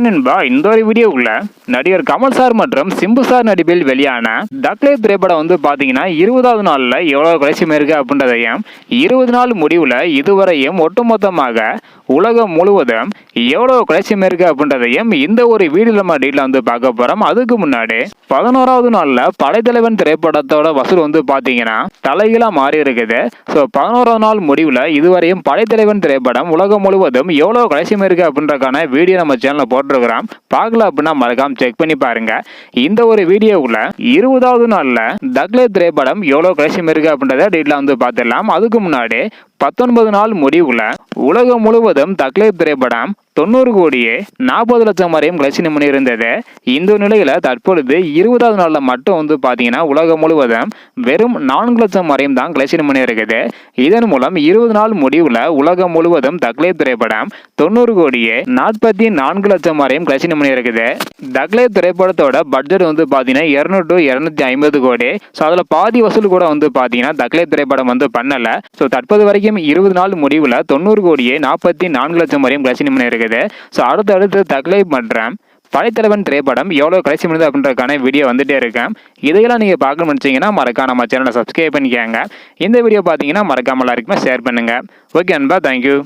நண்பா, இந்த ஒரு வீடியோக்குள்ள நடிகர் கமல் சார் மற்றும் சிம்பு சார் நடிப்பில் வெளியான தக்லே திரைப்படம் பாத்தீங்கன்னா 20வது நாள்ல எவ்வளவு கலெக்ஷன் இருக்கு அப்படின்றதையும் 20 நாள் முடிவுல இதுவரையும் ஒட்டுமொத்தமாக உலகம் முழுவதும் எவ்வளவு கலெக்ஷன் இருக்கு அப்படின்றதையும் இந்த ஒரு வீடியோ நம்ம டீட்டெயில பார்க்க போறோம். அதுக்கு முன்னாடி 11வது நாள்ல படைத்தலைவன் திரைப்படத்தோட வசூல் பாத்தீங்கன்னா தலைகீழா மாறி இருக்குது. ஸோ 11வது நாள் முடிவுல இதுவரையும் படைத்தலைவன் திரைப்படம் உலகம் முழுவதும் எவ்வளவு கலெக்ஷன் இருக்கு அப்படின்றக்கான வீடியோ நம்ம சேனல்ல போட்டிருக்கிறோம். பார்க்கல அப்படின்னா மறக்காம செக் பண்ணி பாருங்க. இந்த ஒரு வீடியோக்குள்ள 20வது நாள்ல தக்லே திரைப்படம் எவ்வளவு கலெக்ஷன் இருக்கு அப்படின்றத டீட்டெயிலா பார்த்துடலாம். அதுக்கு முன்னாடி 19 நாள் முடிவுல உலகம் முழுவதும் தக்லே திரைப்படம் 90 கோடியே 40 லட்சம் வரையும் கலெக்ஷன் பண்ணி இருந்தது. இந்த நிலையில தற்பொழுது 20வது நாள்ல மட்டும் பாத்தீங்கன்னா உலகம் முழுவதும் வெறும் 4 லட்சம் வரையும் தான் கலெக்ஷன் பண்ணி இருக்குது. இதன் மூலம் 20 நாள் முடிவுல உலகம் முழுவதும் தக்லே திரைப்படம் 90 கோடியே 44 லட்சம் வரையும் கலெக்ஷன் பண்ணி இருக்குது. தக்லே திரைப்படத்தோட பட்ஜெட் பாத்தீங்கன்னா 200 to 250 கோடி. ஸோ அதுல பாதி வசூல் கூட பாத்தீங்கன்னா தக்லே திரைப்படம் பண்ணல. ஸோ தற்போது வரைக்கும் 20 நாள் முடிவுல 90 கோடியே 44 லட்சம் வரையும் கலெக்ஷன் பண்ணி இருக்குது. ஸோ அடுத்தடுத்து தக்லே மற்றும் படைத்தலைவன் திரைப்படம் எவ்வளவு கலெக்ஷன் பண்ணுது அப்படின்றதுக்கான வீடியோ வந்துட்டே இருக்கேன். இதையெல்லாம் நீங்க பார்க்கணும்னு நினைச்சீங்கன்னா மறக்காம நம்ம சேனலை சப்ஸ்கிரைப் பண்ணிக்கோங்க. இந்த வீடியோ பாத்தீங்கன்னா மறக்காம எல்லாருக்குமே ஷேர் பண்ணுங்க. ஓகே அன்பா, தேங்க்யூ.